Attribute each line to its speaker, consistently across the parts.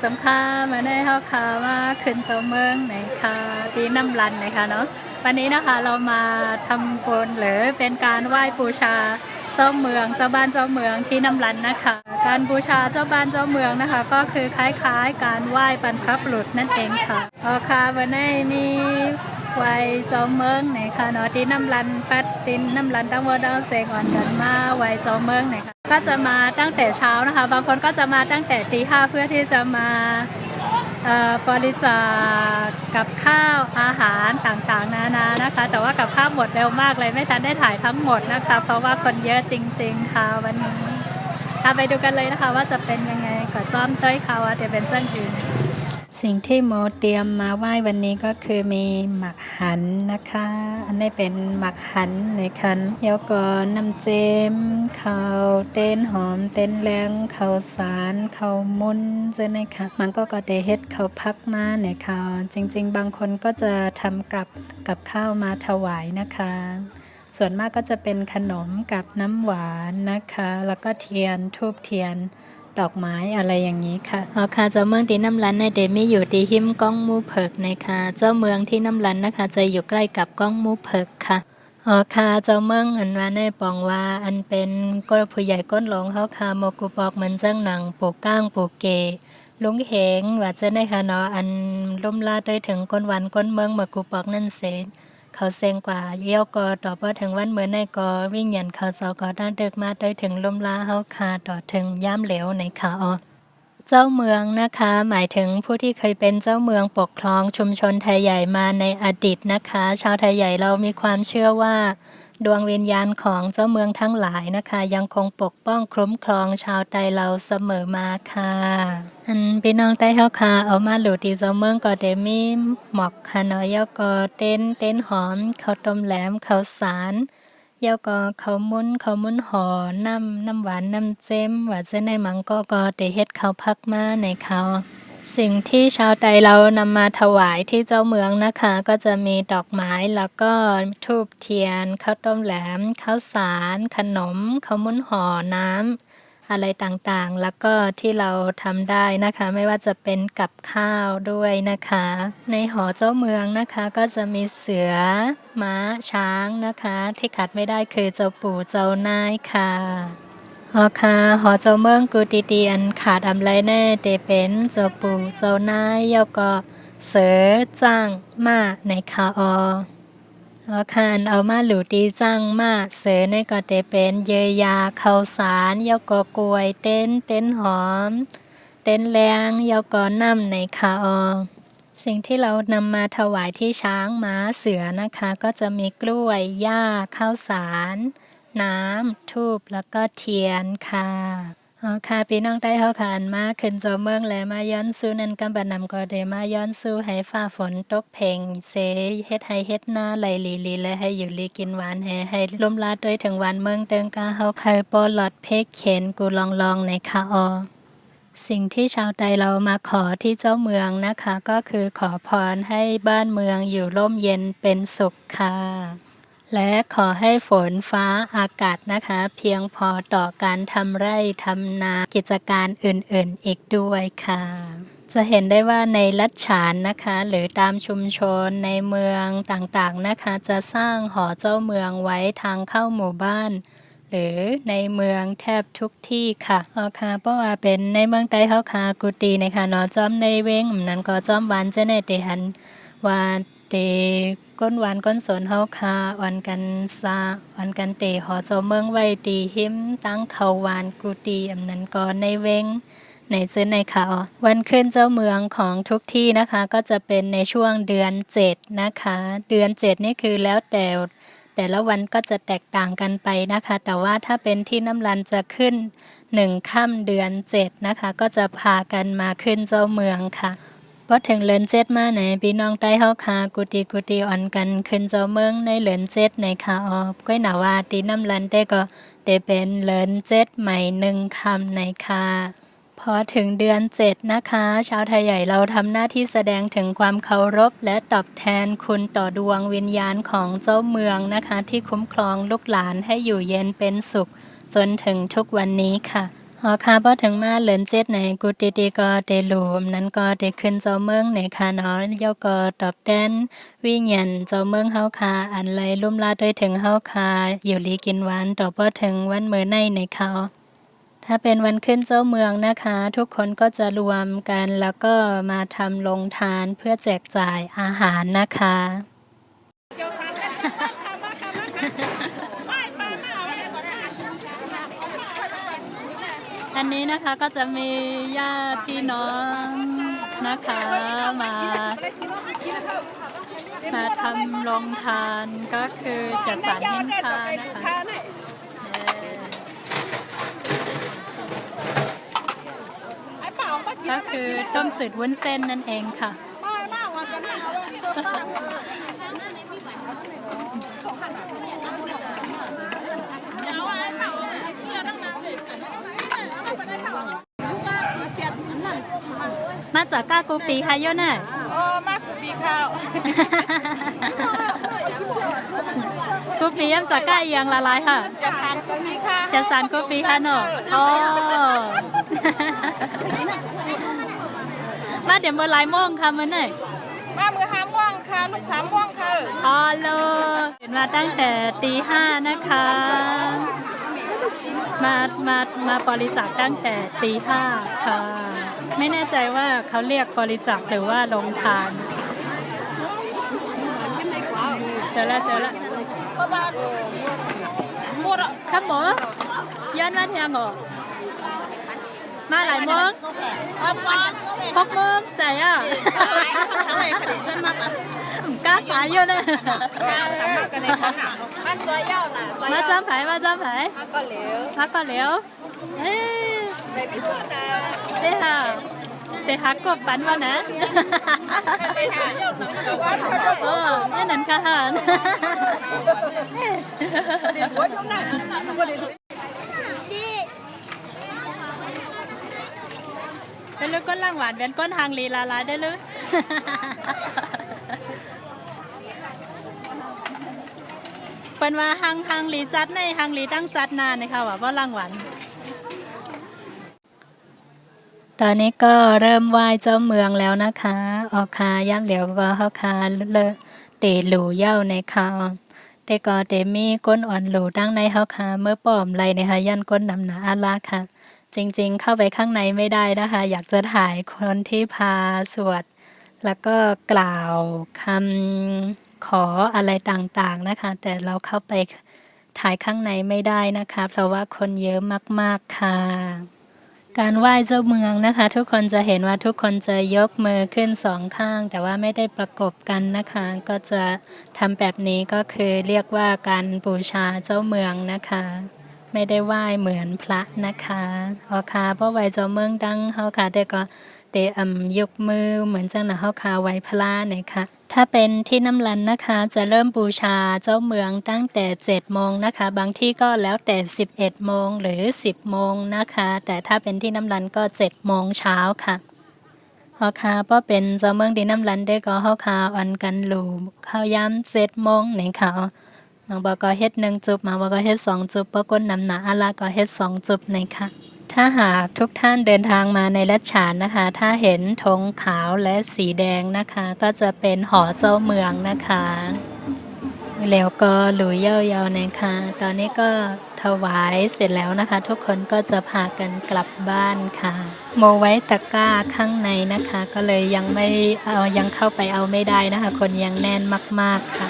Speaker 1: สมค่ามาได้เฮาค่ะว่าขึ้นเจ้าเมืองไหนค่ะที่น้ำรันนะคะเนาะวันนี้นะคะเรามาทำบุญหรือเป็นการไหว้บูชาเจ้าเมืองเจ้าบ้านเจ้าเมืองที่น้ำรันนะคะการบูชาเจ้าบ้านเจ้าเมืองนะคะ ก็คือคล้ายๆการไหว้บรรพบุรุษนั่นเองค่ะค่ะวันนี้มีไหว้เจ้าเมืองไหนค่ะเนาะที่น้ำรันปัดตินน้ำรันตั้งวัดดาวเซงอ่อนกันมาไหว้เจ้าเมืองไหนค่ะก็จะมาตั้งแต่เช้านะคะบางคนก็จะมาตั้งแต่ตี 5เพื่อที่จะมาบริจาคกับข้าวอาหารต่างๆนานานะคะแต่ว่ากับข้าวหมดเร็วมากเลยไม่ทันได้ถ่ายทั้งหมดนะคะเพราะว่าคนเยอะจริงๆค่ะวันนี้ไปดูกันเลยนะคะว่าจะเป็นยังไงก็จ้อมต้อยค่ะว่าจะเป็นเส้นอื่นสิ่งที่โมเตรียมมาไหว้วันนี้ก็คือมีหมักหันนะคะอันนี้เป็นหมักหันในคันแล้วก็น้ำเจมข้าวเต้นหอมเต้นแรงข้าวสารข้าวมุนเจ้านะคะมันก็ได้เฮ็ดข้าวพักมาเนี่ยค่ะจริงๆบางคนก็จะทำกับข้าวมาถวายนะคะส่วนมากก็จะเป็นขนมกับน้ำหวานนะคะแล้วก็เทียนทูบเทียนดอกไม้อะไรอย่างนี้ค่ะค่ะเจ้าเมืองที่น้ำรันในเดมีอยู่ที่หิมก้องมูเพิกนะคะเจ้าเมืองที่น้ำรันนะคะจะอยู่ใกล้กับก้องมูเพิกค่ะค่ะเจ้าเมืองอันว่าในปองว่าอันเป็นก้นผู้ใหญ่ก้นหลงเขาค่ะโมกุปอกเหมือนเจ้งหนังปูก้างปูเกลุงเหงว่าจะได้ค่ะเนาะอันล่มลาดด้วยถึงก้นวันก้นเมืองเมื่อกูปอกนั่นเสร็จเขาเซงกว่าเยี่ยวก็ต่อพอถึงวันเหมือนในก็วิ่งหยันเขาเสาก็ด้านเดึกมาได้ถึงลมลาเฮาคาต่อถึงย่ามเหลวในขาเจ้าเมืองนะคะหมายถึงผู้ที่เคยเป็นเจ้าเมืองปกครองชุมชนไทยใหญ่มาในอดีตนะคะ ชาวไทยใหญ่เรามีความเชื่อว่าดวงวิญญาณของเจ้าเมืองทั้งหลายนะคะยังคงปกป้องคุ้มครองชาวไทยเราเสมอมาค่ะอันพี่น้องไต้เฮาค่ะเอามาหลูที่เจ้าเมืองก็ได้มีหมอกค่ะเนาะแล้วก็เต้นหอมข้าวต้มแหลมข้าวสารแล้วก็ข้าวมุนห่อน้ำหวานน้ำเจมว่าจะในมังก็ได้เฮ็ดข้าวพักมาในข้าวสิ่งที่ชาวไทยเรานำมาถวายที่เจ้าเมืองนะคะก็จะมีดอกไม้แล้วก็ธูปเทียนข้าวต้มแหลมข้าวสารขนมข้าวมุนห่อน้ำอะไรต่างๆแล้วก็ที่เราทำได้นะคะไม่ว่าจะเป็นกับข้าวด้วยนะคะในหอเจ้าเมืองนะคะก็จะมีเสือม้าช้างนะคะที่ขาดไม่ได้คือเจ้าปู่เจ้านายค่ะค่ะหอเจ้าเมืองกูตีเตียนขาดอำไรแน่เตเป็นเจ้าปู่เจ้านายแล้วก็เสือจ้างมาในค่ะค่ะเอามาหลูตีจังมาเสือในก็จะเป็นเยยาข้าวสารยาก็กล้วยเต้นหอมเต้นแรงยาก็น้ำในคาสิ่งที่เรานำมาถวายที่ช้างม้าเสือนะคะก็จะมีกล้วยหญ้าข้าวสารน้ำทูบแล้วก็เทียนค่ะค่ะพี่น้องได้เฮาค่ะอันมาขึ้นเจ้าเมืองและมาย้อนสู้นั่นกำบัดนำก็ได้มาย้อนสู้ให้ฟ้าฝนตกเพ่งเสเฮ็ดให้เฮ็ดหน้าไหลลีและให้อยู่ลีกินหวานให้ลมลาดด้วยถึงวันเมืองเติงกาเฮาไข่ปอหลอดเพกเข็นกูลองในค่ะสิ่งที่ชาวไทยเรามาขอที่เจ้าเมืองนะคะก็คือขอพรให้บ้านเมืองอยู่ร่มเย็นเป็นสุขค่ะและขอให้ฝนฟ้าอากาศนะคะเพียงพอต่อการทำไร่ทำนากิจการอื่นๆอีกด้วยค่ะจะเห็นได้ว่าในลัดฉานนะคะหรือตามชุมชนในเมืองต่างๆนะคะจะสร้างหอเจ้าเมืองไว้ทางเข้าหมู่บ้านหรือในเมืองแทบทุกที่ค่ะค่ะเพราะว่าเป็นในเมืองใต้เฮาค่ะกุฏินะคะเนาะจอมในเว้งนั้นก็จอมหวานเจ้าในเตหันว่าเตก้นหวานก้นสนเฮาค่ะวันกันวันกันเตหอเจ้าเมืองไว้ตีหิมตั้งเขาหวานกุฏิอำนั้นก็ในเว้งในซื้อในข่าววันขึ้นเจ้าเมืองของทุกที่นะคะก็จะเป็นในช่วงเดือน7นะคะเดือน7นี่คือแล้วแต่ละวันก็จะแตกต่างกันไปนะคะแต่ว่าถ้าเป็นที่น้ำรันจะขึ้น1ค่ำเดือน7นะคะก็จะพากันมาขึ้นเจ้าเมืองค่ะพอถึงเดือน7มาไหนพี่น้องใต้เฮาค่ะกุฏิอ่อนกันขึ้นเจ้าเมืองในเดือน7ในค่ะก้อยหนาว่าตีน้ำรันแต่ก็ได้เป็นเดือน7ใหม่1ค่ำในค่ะพอถึงเดือน7นะคะชาวไทยใหญ่เราทำหน้าที่แสดงถึงความเคารพและตอบแทนคุณต่อดวงวิญญาณของเจ้าเมืองนะคะที่คุ้มครองลูกหลานให้อยู่เย็นเป็นสุขจนถึงทุกวันนี้ค่ะ หอคาพอถึงมาเหลินเจ็ดในกุฏิตีก็เตลูมนั้นก็เตขึ้นเจ้าเมืองในคาเนาะเย่าก็ตอบแทนวิญญาณเจ้าเมืองเฮาคาอันไรลุ่มลาด้วยถึงเฮาคาอยู่ลีกินหวานต่อพอถึงวันมื้อในเขาถ้าเป็นวันขึ้นเจ้าเมืองนะคะ ทุกคนก็จะรวมกันแล้วก็มาทำโรงทานเพื่อแจกจ่ายอาหารนะคะอันนี้นะคะก็จะมีญาติพี่น้องนะคะมาทำโรงทานก็คือจัดสรรหิ้งทานนะคะก็คือต้มจืดวุ้นเส้นนั่นเองค่ะมาจากก้ากูปีค่ะย่นน่ะ
Speaker 2: มากูปีข้าว
Speaker 1: กูปีย่ำจากก้าเอียงละลายค่ะ
Speaker 2: จะสานกูปีค่ะ
Speaker 1: จะสานกูปีค่ะเนาะอ๋อมาเดี๋ยวเมื่อไรม่วงค่ะมื่อไหน
Speaker 2: มามือ5 ม่วงค่ะลูก3 ม่วงค่ะ
Speaker 1: อ๋อเลยเห็นมาตั้งแต่ตี 5นะคะมาบริจาคตั้งแต่ตี 5ค่ะไม่แน่ใจว่าเขาเรียกบริจาคหรือว่าลงทานเจอแล้วครับหมอย้อนมาเทียงหรอมาหลายโมง6 โมงใจอ่ะกล้าขายอยู่เลยมาจ้ำไผ่มาก็เหลวเอ๊ะเตะหากบปันวะนะโอ้แม่นันค่ะเป็นลูกก้นล่างหวานเป็นก้นทางลีลาได้หรือเป็นว่าหางลีจัดในหางลีตั้งจัดนานนะคะว่าล่างหวานตอนนี้ก็เริ่มไหว้เจ้าเมืองแล้วนะคะออกคาย่ำเหลียวก็เข้าคาเลเตะหลูเย่าในคาแต่ก็เตมีก้นอ่อนหลูตั้งในเข้าคาเมื่อป้อมไรนะคะยันก้นนำหนาอาลาค่ะจริงๆเข้าไปข้างในไม่ได้นะคะอยากจะถ่ายคนที่พาสวดแล้วก็กล่าวคำขออะไรต่างๆนะคะแต่เราเข้าไปถ่ายข้างในไม่ได้นะคะเพราะว่าคนเยอะมากๆค่ะการไหว้เจ้าเมืองนะคะทุกคนจะเห็นว่าทุกคนจะยกมือขึ้น2 ข้างแต่ว่าไม่ได้ประกบกันนะคะก็จะทำแบบนี้ก็คือเรียกว่าการบูชาเจ้าเมืองนะคะไม่ได้ไหว้เหมือนพระนะคะออคาเพราะไหว้เจ้าเมืองดังเฮาค่ะแต่ก็เตยกมือเหมือนจังนะเฮาค่ะไหว้พระนะคะถ้าเป็นที่น้ำลันนะคะจะเริ่มบูชาเจ้าเมืองตั้งแต่7 โมงนะคะบางที่ก็แล้วแต่11 โมงหรือ10 โมงนะคะแต่ถ้าเป็นที่น้ำลันก็7 โมงเช้าค่ะเฮาค่ะเพราะเป็นเจ้าเมืองที่น้ำลันได้ก็เฮาค่ะอ่อนกันหลู่เข้าย้ำ7 โมงในเขาบางบอกก็เฮ็ด1 จุบมาบอกก็เฮ็ด2 จุบปะก้นนำหนาอาลาก็เฮ็ด2 จุบในค่ะถ้าหากทุกท่านเดินทางมาในรัชฉานนะคะถ้าเห็นธงขาวและสีแดงนะคะก็จะเป็นหอเจ้าเมืองนะคะแล้วก็หลุยเย่าๆนะคะตอนนี้ก็ถวายเสร็จแล้วนะคะทุกคนก็จะพากันกลับบ้านค่ะโมไว้ตะกร้าข้างในนะคะก็เลยยังเข้าไปเอาไม่ได้นะคะคนยังแน่นมากๆค่ะ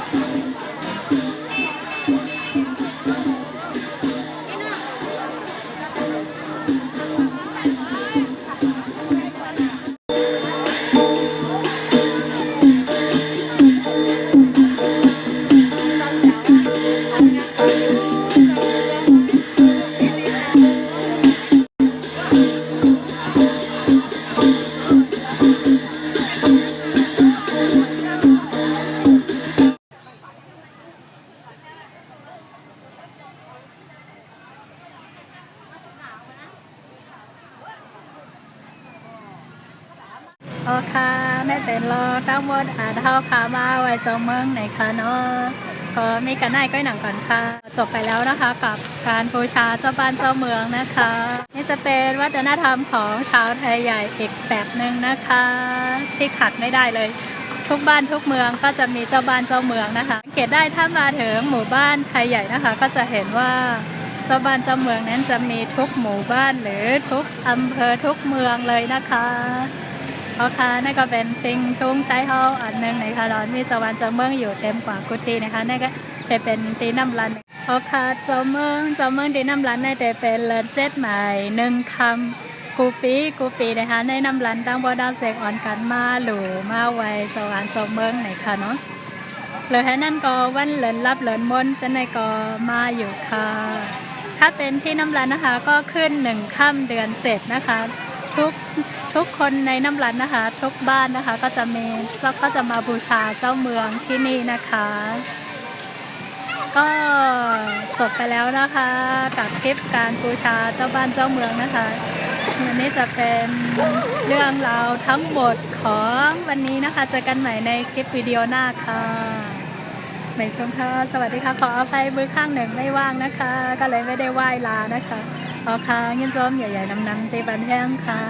Speaker 1: โอเคไม่เป็นรอตั้งหมดเท่าขามาไว้เจ้าเมืองไหนคะเนาะ ก็มีกันได้ก้อยหนังก่อนค่ะจบไปแล้วนะคะกับการบูชาเจ้าบ้านเจ้าเมืองนะคะ นี่จะเป็นวัฒนธรรมของชาวไทยใหญ่อีกแบบหนึ่งนะคะ ที่ขาดไม่ได้เลย ทุกบ้านทุกเมืองก็จะมีเจ้าบ้านเจ้าเมืองนะคะสังเกตได้ถ้ามาถึงหมู่บ้านไทยใหญ่นะคะ ก็จะเห็นว่าเจ้าบ้านเจ้าเมืองนั้นจะมีทุกหมู่บ้านหรือทุกอำเภอทุกเมืองเลยนะคะโอเคนั่นก็เป็นติงทุ่งใต้เฮาอันหนึ่งนะคะตอนนี้เจ้าบ้านเจ้าเมืองอยู่เต็มกว่ากุฏินะคะนั่นก็จะเป็นตีน้ำรันโอเคเจ้าเมืองตีน้ำรันนั่นจะเป็นเลิศเจ็ดหมายหนึ่งคำกูปีนะคะในน้ำรันตั้งบ่อดาวเสกอ่อนกันมาหลูมาไวเจ้าบ้านเจ้าเมืองไหนค่ะเนาะเหลือแค่นั้นก็วันเหลินรับเหลินมนจะในก็มาอยู่ค่ะถ้าเป็นที่น้ำรันนะคะก็ขึ้น1 ค่ำเดือน 7นะคะทุกคนในน้ำรันนะคะทุกบ้านนะคะก็จะมาบูชาเจ้าเมืองที่นี่นะคะก็จบไปแล้วนะคะกับคลิปการบูชาเจ้าบ้านเจ้าเมืองนะคะวันนี้จะเป็นเรื่องราวทั้งหมดของวันนี้นะคะเจอกันใหม่ในคลิปวิดีโอหน้าค่ะไม่สมค่ะสวัสดีค่ะขออภัยมือข้างหนึ่งไม่ว่างนะคะก็เลยไม่ได้ไหว้ลานะคะขอค่ะเงินส้มใหญ่ๆน้ำตีบันแห้งค่ะ